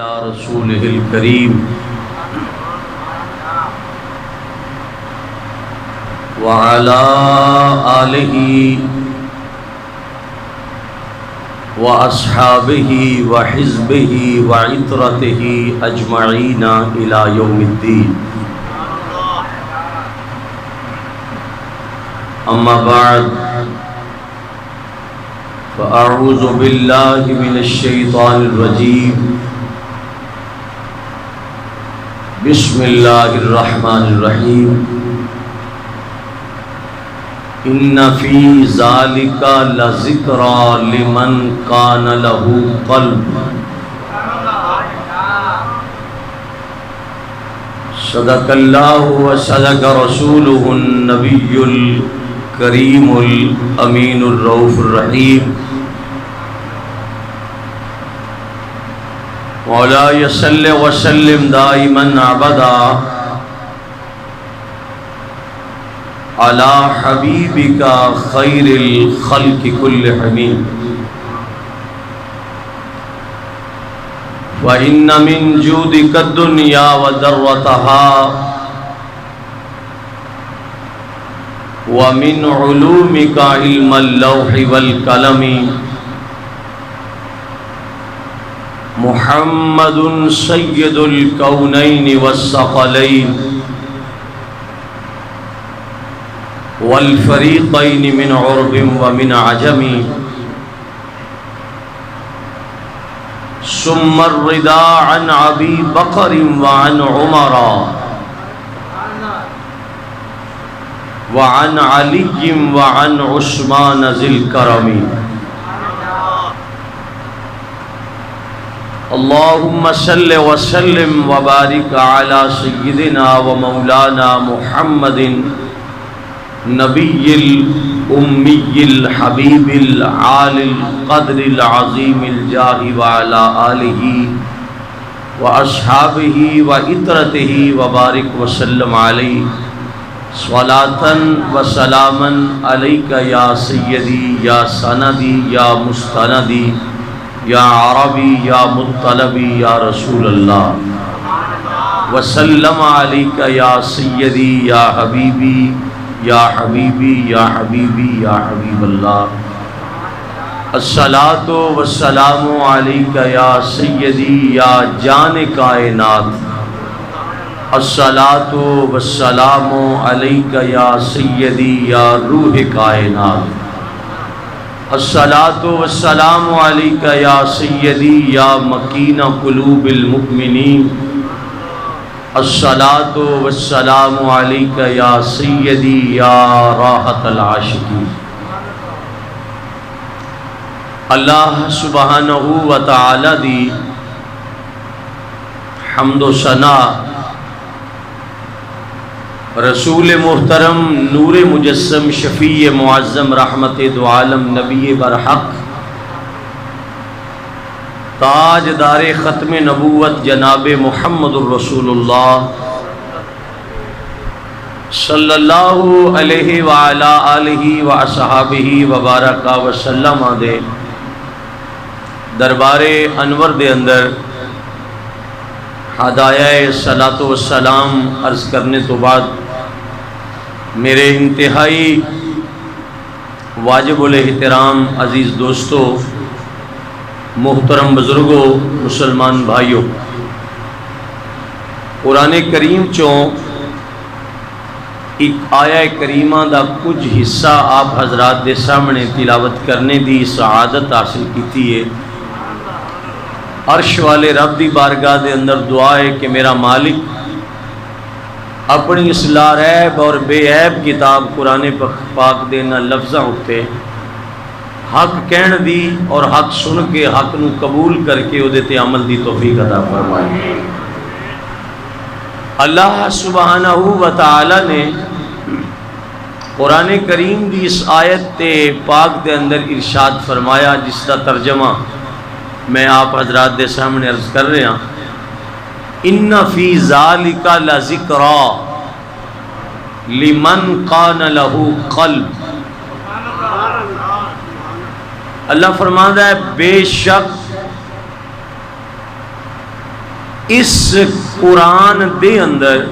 رسوله الكريم وعلى آله وأصحابه وحزبه وعترته أجمعين إلى يوم الدين. أما بعد فأعوذ بالله من الشيطان الرجيم. بسم اللہ الرحمن الرحیم. ان فی ذالک لذکری لمن کان لہ قلب. صدق اللہ وصدق رسولہ النبی الکریم الامین الرؤوف الرحیم. مولاي صل وسلم دائما ابدا على حبيبك خير الخلق كلهم. وإن من جودك الدنيا وذرتها ومن علومك علم اللوح والقلم. محمد سید الکونین والثقلین والفریقین من عرب ومن عجم. ثم الرضا عن ابی بکر وعن عمر وعن علی وعن عثمان ذی الکرم. اللهم صل وسلم وبارك على سيدنا ومولانا محمد نبي الأمي الحبيب العالي القدر العظيم الجاه وعلى آله وأصحابه وإطرته وبارك وسلم عليه صلاة وسلاما عليك يا سيدي يا سندي يا مستندي یا عربی یا مطلبی یا رسول اللہ. وسلم علیک یا سیدی یا حبیبی یا حبیبی یا حبیبی یا حبیب اللہ. الصلاۃ والسلام علیک یا سیدی یا جان کائنات. الصلاۃ والسلام علیک یا سیدی یا روح کائنات. الصلاۃ والسلام علیک یا سیدی یا مکین قلوب المؤمنین. الصلاۃ والسلام علیک یا سیدی یا راحت العاشقین. اللہ سبحانہ و تعالی دی حمد و ثنا رسول محترم نور مجسم شفیع معظم رحمت دو عالم نبی برحق تاجدار ختم نبوت جناب محمد الرسول اللہ صلی اللہ علیہ وعلا آلہ واصحابہ وبارک وسلم دے دربار انور دے اندر ہدایہ صلاۃ و سلام عرض کرنے تو بعد میرے انتہائی واجب الاحترام عزیز دوستو، محترم بزرگوں، مسلمان بھائیوں، قرآن کریم چوں ایک آیہ کریمہ دا کچھ حصہ آپ حضرات دے سامنے تلاوت کرنے دی سعادت حاصل کیتی ہے. عرش والے رب دی بارگاہ دے اندر دعا ہے کہ میرا مالک اپنی اس لاریب اور بے عیب کتاب قرآن پاک دینا لفظاں اٹھتے حق کہن دی اور حق سن کے حق نو قبول کر کے او دیتے عمل دی توفیق عطا فرمائے. اللہ سبحانہ و تعالی نے قرآن کریم دی اس آیت تے پاک دے اندر ارشاد فرمایا، جس کا ترجمہ میں آپ حضرات دے سامنے عرض کر رہے ہیں. ان فی ذالک لذکری لمن کان لہ قلب. اللہ فرماتا ہے بے شک اس قرآن دے اندر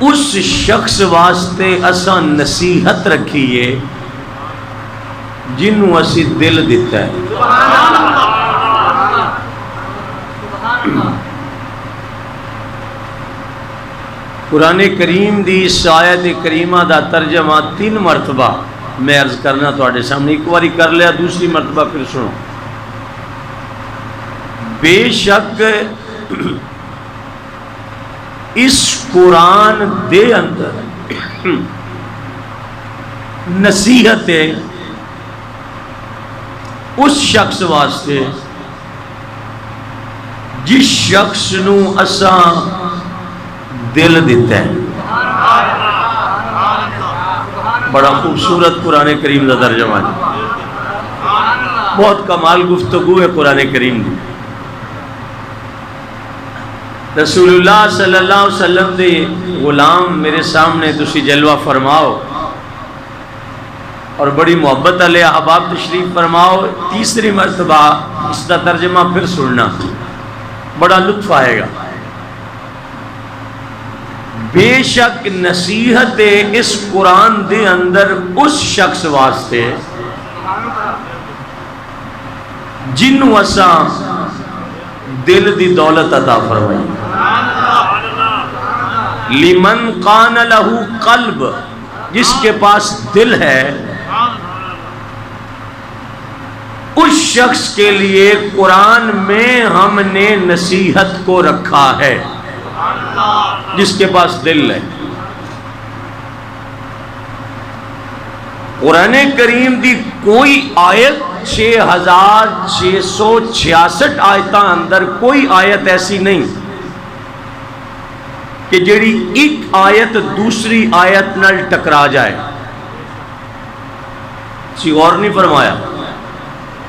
اس شخص واسطے اساں نصیحت رکھیے جنوں اسی دل دیتا ہے. قرآن کریم دی اس آیت کریمہ دا ترجمہ 3 مرتبہ میں عرض کرنا تواڈے سامنے، ایک باری کر لیا، دوسری مرتبہ پھر سنو. بے شک اس قرآن دے اندر نصیحت ہے اس شخص واسطے جس شخص نو اساں دل دیتا ہے. بڑا خوبصورت قرآن کریم کا ترجمہ ہے، بہت کمال گفتگو ہے قرآن کریم کی. رسول اللہ صلی اللہ علیہ وسلم دے غلام میرے سامنے تسی جلوہ فرماؤ اور بڑی محبت علیہ احباب تشریف فرماؤ. تیسری مرتبہ اس کا ترجمہ پھر سننا، بڑا لطف آئے گا. بے شک نصیحت اس قرآن دے اندر اس شخص واسطے جنوں اساں دل دی دولت عطا فرمائی. لمن کان لہو قلب، جس کے پاس دل ہے اس شخص کے لیے قرآن میں ہم نے نصیحت کو رکھا ہے. جس کے پاس دل ہے. قرآن کریم دی کوئی آیت 6666 آیتاں اندر کوئی آیت ایسی نہیں کہ جڑی ایک آیت دوسری آیت نال ٹکرا جائے. غور نہیں فرمایا.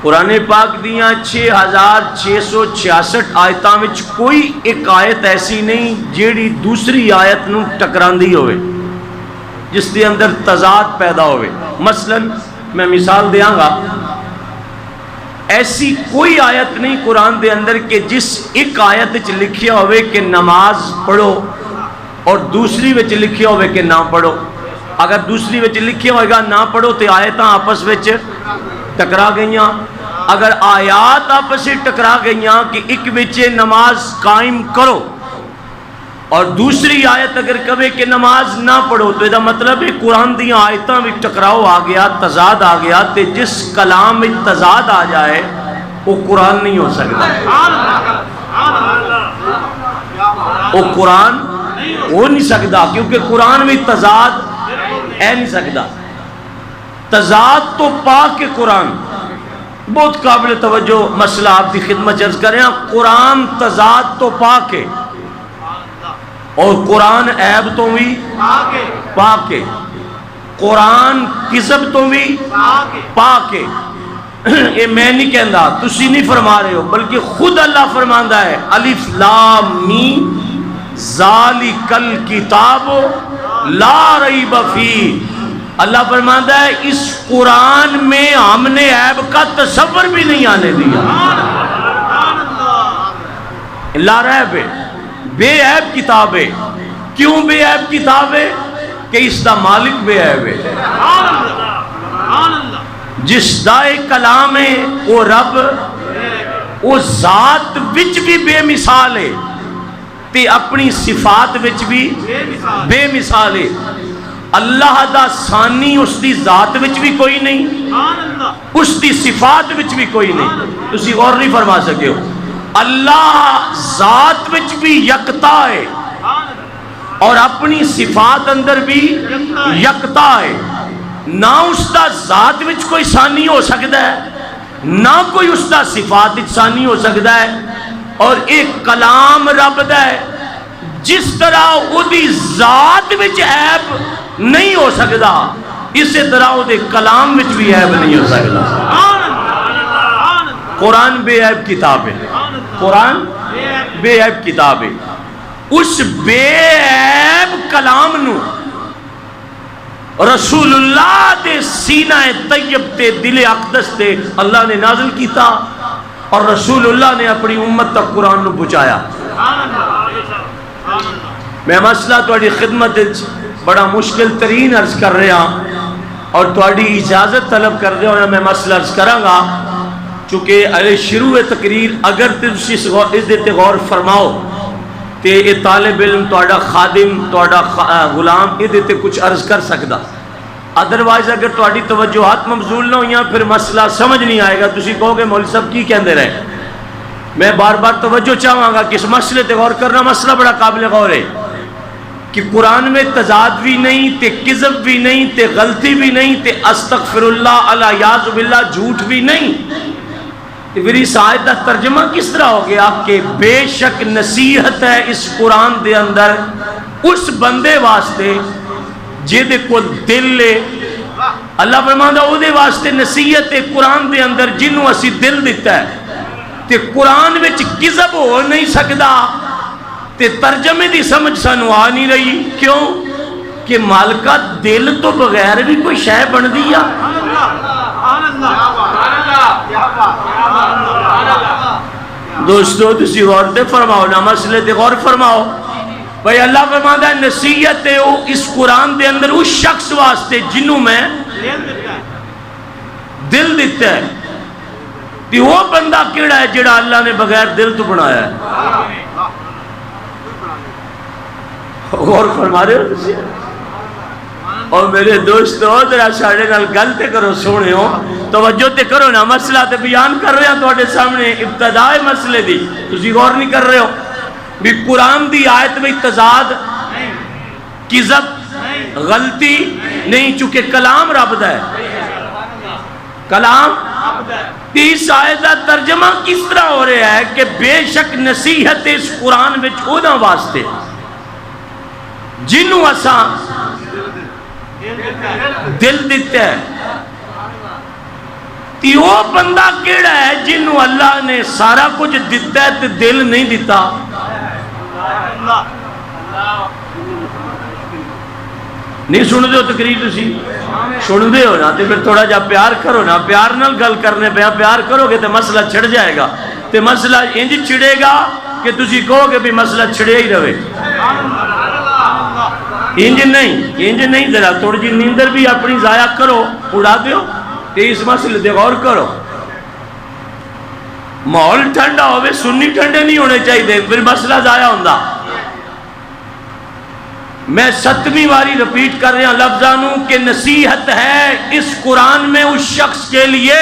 قرآن پاک دیاں 6666 آیتاں وچ کوئی ایک آیت ایسی نہیں جیڑی دوسری آیت نو ٹکراندی ہوئے، جس دے اندر تضاد پیدا ہوئے. مثلا میں مثال دیاں گا، ایسی کوئی آیت نہیں قرآن دے اندر کہ جس ایک آیت وچ لکھیا ہوئے کہ نماز پڑھو اور دوسری وچ لکھیا ہوئے کہ نہ پڑھو. اگر دوسری وچ لکھیا ہوئے گا نہ پڑھو تو آیتاں آپس وچ ٹکرا گئیاں. اگر آیات آپس سے ٹکرا گئیاں کہ ایک بچے نماز قائم کرو اور دوسری آیت اگر کہے کہ نماز نہ پڑھو تو یہ مطلب ہے قرآن دیا آیتاں میں ٹکراؤ آ گیا، تضاد آ گیا. تے جس کلام میں تضاد آ جائے وہ قرآن نہیں ہو سکتا. وہ قرآن ہو نہیں سکتا، کیونکہ قرآن میں تضاد ہے نہیں سکتا. تضاد تو پاک قرآن. بہت قابل توجہ مسئلہ آپ کی خدمت عرض کریں. قرآن تضاد تو پاک ہے اور قرآن عیب تو بھی پاک ہے. قرآن کذب تو بھی پاک ہے. یہ میں نہیں کہندا، تسی نہیں فرما رہے ہو، بلکہ خود اللہ فرماندا ہے الف لام میم ذالک الکتاب لا ریب فیہ. اللہ فرماتا ہے اس قرآن میں ہم نے عیب کا تصور بھی نہیں آنے دیا. لا ریب ہے، بے عیب کتاب ہے. کیوں بے عیب کتاب ہے؟ کہ اس دا مالک بے عیب ہے. جس دا کلام ہے وہ رب، وہ ذات وچ بھی بے مثال ہے تے اپنی صفات وچ بھی بے مثال ہے. اللہ دا ثانی اس دی ذات وچ بھی کوئی نہیں، اس دی صفات وچ بھی کوئی نہیں. تسی غور نہیں فرما سکے ہو. اللہ ذات وچ بھی یکتا ہے اور اپنی صفات اندر بھی یکتا ہے. نہ اس دا ذات وچ کوئی ثانی ہو سکتا ہے، نہ کوئی اس دا صفات وچ ثانی ہو سکتا ہے. اور ایک کلام رب دا ہے، جس طرح وہ دی ذات وچ عیب نہیں ہو سکتا، اسی طرح وہ دے کلام وچ بھی عیب نہیں ہو سکتا. قرآن بے عیب کتاب ہے. قرآن بے عیب کتاب ہے. اس بے عیب کلام نو رسول اللہ دے سینہ طیب تے دل اقدس تے اللہ نے نازل کیتا. اور رسول اللہ نے اپنی امت تک قرآن نو پہنچایا۔ میں مسئلہ تھوڑی خدمت بڑا مشکل ترین عرض کر رہا اور تھوڑی اجازت طلب کر رہا ہوں، میں مسئلہ عرض کراں گا چونکہ شروع تقریر اگر تسی اس دیتے غور فرماؤ تے اے طالب علم تہاڈا خادم تہاڈا غلام یہ دیتے کچھ عرض کر سکدا، ادروائز اگر تہاڈی توجہات مبذول نہ ہوئیاں پھر مسئلہ سمجھ نہیں آئے گا، تسی کہو گے مولوی صاحب کی کہندے رہے۔ میں بار بار توجہ چاہوں گا کہ اس مسئلے تے غور کرنا مسئلہ بڑا قابل غور ہے کہ قرآن میں تضاد بھی نہیں تے کذب بھی نہیں تے غلطی بھی نہیں تے استغفر اللہ الیاذ باللہ جھوٹ بھی نہیں۔ پھر اس آیت کا ترجمہ کس طرح ہو گیا کہ بے شک نصیحت ہے اس قرآن دے اندر اس بندے واسطے جہدے کو دل لے، اللہ فرماندا او دے واسطے نصیحت ہے قرآن دے اندر جنوں اسی دل دیتا ہے تے قرآن وچ کذب ہو نہیں سکدا تے ترجمے دی سمجھ سانو آ نہیں رہی، کیوں کہ مالکہ دل تو بغیر بھی کوئی شے بن دی آ۔ دوستو تسی غور تے فرماؤ نا، مسئلے تے غور فرماؤ بھئی اللہ فرماتا ہے نصیحت ہے اس قرآن دے اندر اس شخص واسطے جنوں میں دل دیتا ہے، تے وہ بندہ کیڑا ہے جڑا اللہ نے بغیر دل تو بنایا ہے؟ غور فرما رہے ہو تسی؟ اور میرے دوستو ذرا ساڑھے نال گل تے کرو، سونے ہو توجہ تے کرو نا، مسئلہ تے بیان کر رہے ہیں تواڈے سامنے ابتدائے مسئلے دی، تسی غور نہیں کر رہے ہو بھی قرآن دی آیت میں تضاد کذب غلطی نہیں، چونکہ کلام رب دا ہے، کلام اس آیت دا ترجمہ کس طرح ہو رہا ہے کہ بے شک نصیحت اس قرآن وچ اوہداں واسطے جنوں اساں دل دیتا ہے، تی وہ بندہ کیڑا ہے جنوں اللہ نے سارا کچھ دیتا ہے تے دل نہیں دیتا؟ نہیں سن دے ہو تقریر تسی؟ سن دے ہو نا تے پھر تھوڑا جا پیار کرو نا، پیار نال گل کرنے پہ پیار کرو گے تے مسئلہ چھڑ جائے گا، تے مسئلہ انج چھڑے گا کہ تسی کہو گے بھی مسئلہ چھڑے ہی رہے، انج نہیں، ذرا تھوڑی جی نیندر بھی اپنی ضائع کرو، اڑا دیو تے اس مسئلے دے غور کرو۔ ماحول ٹھنڈا ہوئے، سنی ٹھنڈے نہیں ہونے چاہیے، پھر مسئلہ ضائع ہوندہ۔ میں 7ویں باری رپیٹ کر رہے ہیں لفظانوں کہ نصیحت ہے اس قرآن میں اس شخص کے لیے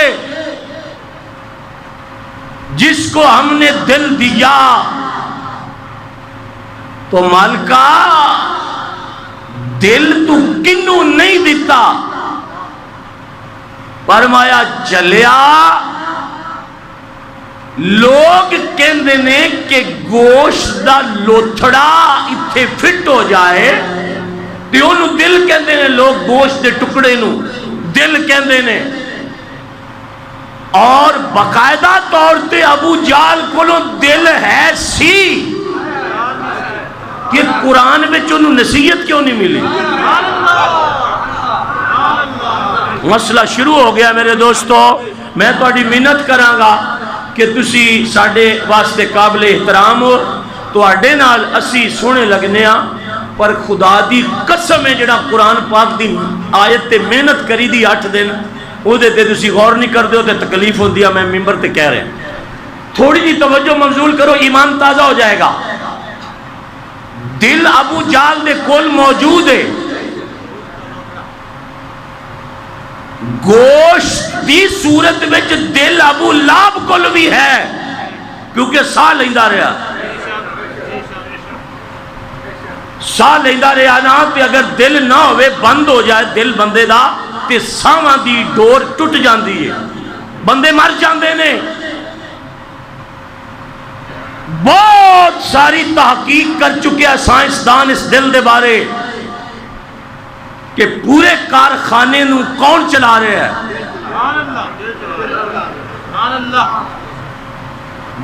جس کو ہم نے دل دیا، تو مالکا دل تو کنوں نہیں دیتا، فرمایا چلیا لوگ کہندے نے کہ گوشت دا لوتھڑا اتھے فٹ ہو جائے تے انہوں دل کہندے نے، لوگ گوشت دے ٹکڑے نو دل کہندے نے، اور باقاعدہ طور تے ابو جال کولوں دل ہے سی کہ قرآن میں انہوں نصیحت کیوں نہیں ملی؟ مسئلہ شروع ہو گیا میرے دوستو۔ میں تہاڈی محنت کراں گا کہ تسی ساڈے واسطے قابل احترام ہو، تہاڈے نال اسی سونے لگنے ہاں، پر خدا دی قسم ہے جڑا قرآن پاک دی آیت تے محنت کری دی 8 دن او دے تے تسی غور نہیں کردے ہو تے تکلیف ہوندی ہے۔ میں ممبر تے کہہ رہے ہیں تھوڑی جی توجہ مبذول کرو، ایمان تازہ ہو جائے گا۔ دل ابو جال دے کول موجود ہے، گوشت دی صورت میں دل ابو لاب کول بھی ہے، کیونکہ ساہ لیندہ رہا، ساہ لیندہ رہا نا، تے اگر دل نہ ہوئے بند ہو جائے دل بندے دا تے ساواں دی ڈور ٹوٹ جاندی ہے، بندے مر جاندے نے۔ بہت ساری تحقیق کر چکے ہیں سائنسدان اس دل دے بارے کہ پورے کارخانے نو کون چلا رہے ہیں۔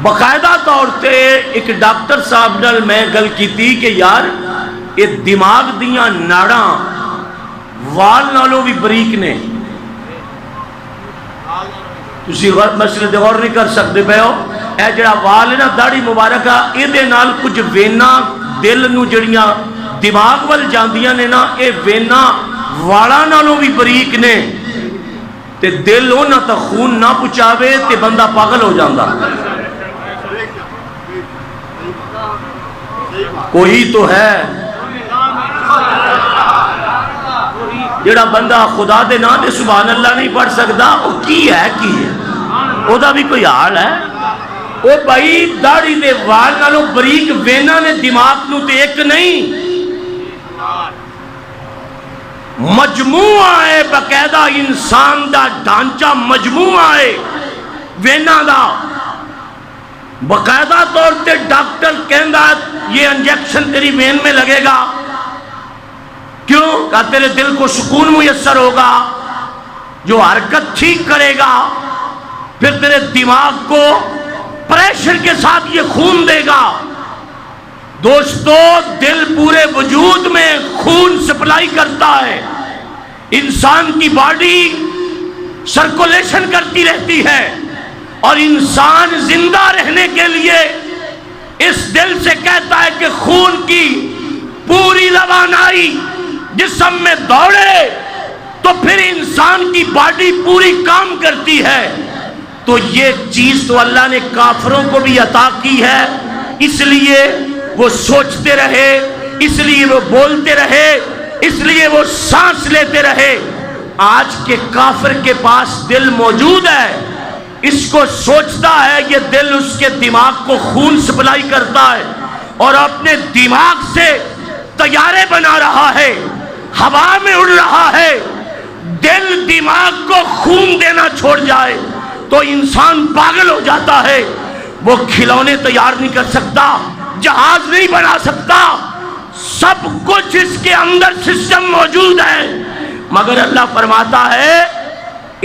باقاعدہ طور تے ایک ڈاکٹر صاحب نال میں گل کی تھی کہ یار یہ دماغ دیاں ناڑاں وال نالوں بھی بریک نے، تسی مسئلے دے غور نہیں کر سکتے پے ہو. اے جڑا وال ہے نا داڑھی مبارکہ ایدے نال کچھ وینا دل نو جڑیاں دماغ وال جاندیاں نے نا اے وینا والا نالوں بھی بریک نے تے دل ہو نہ تا خون نہ پچاوے تے بندہ پاگل ہو جاندہ. کوئی تو ہے جڑا بندہ خدا دے نا دے سبحان اللہ نہیں پڑھ سکتا وہ کی ہے وہ دا بھی کوئی حال ہے. وہ بھائی داڑھی دے وال نالوں بریک وینا نے دماغ نو تے ایک نہیں مجموعہ ہے باقاعدہ انسان دا ڈھانچہ مجموعہ ہے وینا دا. باقاعدہ طور تے ڈاکٹر کہندا یہ انجیکشن تیری وین میں لگے گا کیوں کہ تیرے دل کو سکون میسر ہوگا جو حرکت ٹھیک کرے گا پھر تیرے دماغ کو پریشر کے ساتھ یہ خون دے گا. دوستو دل پورے وجود میں خون سپلائی کرتا ہے. انسان کی باڈی سرکولیشن کرتی رہتی ہے اور انسان زندہ رہنے کے لیے اس دل سے کہتا ہے کہ خون کی پوری روانائی جسم میں دوڑے تو پھر انسان کی باڈی پوری کام کرتی ہے. تو یہ چیز تو اللہ نے کافروں کو بھی عطا کی ہے اس لیے وہ سوچتے رہے, اس لیے وہ بولتے رہے, اس لیے وہ سانس لیتے رہے. آج کے کافر کے پاس دل موجود ہے, اس کو سوچتا ہے, یہ دل اس کے دماغ کو خون سپلائی کرتا ہے اور اپنے دماغ سے طیارے بنا رہا ہے, ہوا میں اڑ رہا ہے. دل دماغ کو خون دینا چھوڑ جائے تو انسان پاگل ہو جاتا ہے. وہ کھلونے تیار نہیں کر سکتا, جہاز نہیں بنا سکتا, سب کچھ اس کے اندر سسٹم موجود ہے, مگر اللہ فرماتا ہے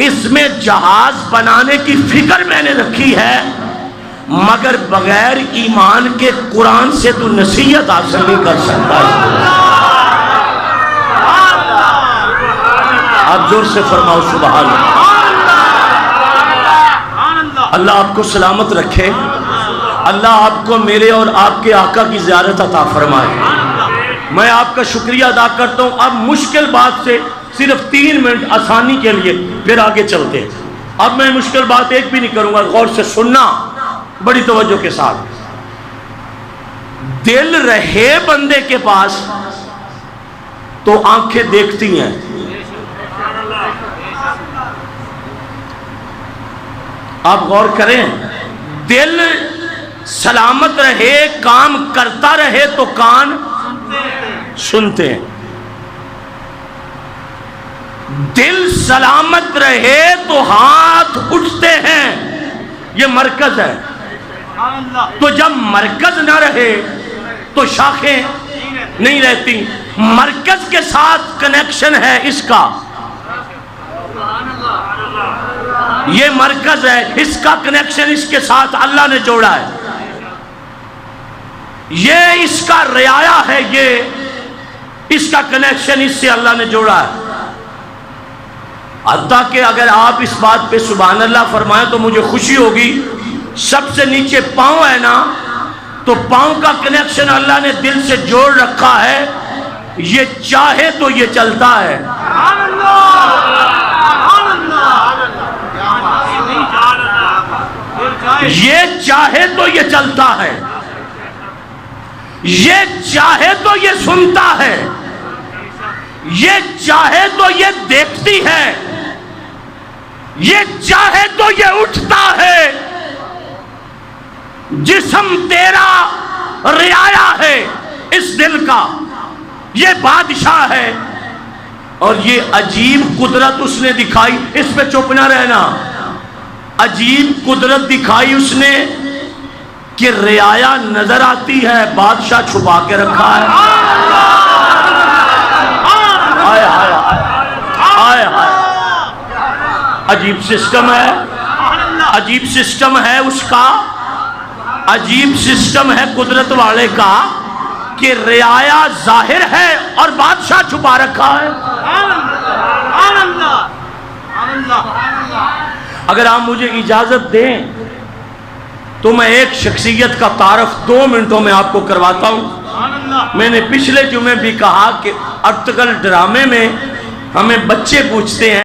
اس میں جہاز بنانے کی فکر میں نے رکھی ہے مگر بغیر ایمان کے قرآن سے تو نصیحت حاصل نہیں کر سکتا. آپ زور سے فرماؤ سبحان اللہ. اللہ آپ کو سلامت رکھے, اللہ آپ کو میرے اور آپ کے آقا کی زیارت عطا فرمائے. میں آپ کا شکریہ ادا کرتا ہوں. اب مشکل بات سے صرف 3 منٹ آسانی کے لیے پھر آگے چلتے ہیں. اب میں مشکل بات ایک بھی نہیں کروں گا, غور سے سننا بڑی توجہ کے ساتھ. دل رہے بندے کے پاس تو آنکھیں دیکھتی ہیں, آپ غور کریں, دل سلامت رہے کام کرتا رہے تو کان سنتے ہیں. دل سلامت رہے تو ہاتھ اٹھتے ہیں, یہ مرکز ہے. تو جب مرکز نہ رہے تو شاخیں نہیں رہتی. مرکز کے ساتھ کنیکشن ہے اس کا, یہ مرکز ہے, اس کا کنیکشن اس کے ساتھ اللہ نے جوڑا ہے. یہ اس کا رعایا ہے, یہ اس کا کنیکشن اس سے اللہ نے جوڑا ہے. حتیٰ کہ اگر آپ اس بات پہ سبحان اللہ فرمائیں تو مجھے خوشی ہوگی. سب سے نیچے پاؤں ہے نا, تو پاؤں کا کنیکشن اللہ نے دل سے جوڑ رکھا ہے. یہ چاہے تو یہ چلتا ہے, یہ چاہے تو یہ چلتا ہے, یہ چاہے تو یہ سنتا ہے, یہ چاہے تو یہ دیکھتی ہے, یہ چاہے تو یہ اٹھتا ہے. جسم تیرا رعایا ہے اس دل کا, یہ بادشاہ ہے. اور یہ عجیب قدرت اس نے دکھائی, اس پہ چپ نہ رہنا. عجیب قدرت دکھائی اس نے کہ رعایا نظر آتی ہے, بادشاہ چھپا کے رکھا ہے. آئے آئے آئے آئے, عجیب سسٹم ہے, عجیب سسٹم ہے اس کا, عجیب سسٹم ہے قدرت والے کا کہ رعایا ظاہر ہے اور بادشاہ چھپا رکھا ہے. اگر آپ مجھے اجازت دیں تو میں ایک شخصیت کا تعارف 2 منٹوں میں آپ کو کرواتا ہوں۔ میں نے پچھلے جمعے بھی کہا کہ ارطغرل ڈرامے میں ہمیں بچے پوچھتے ہیں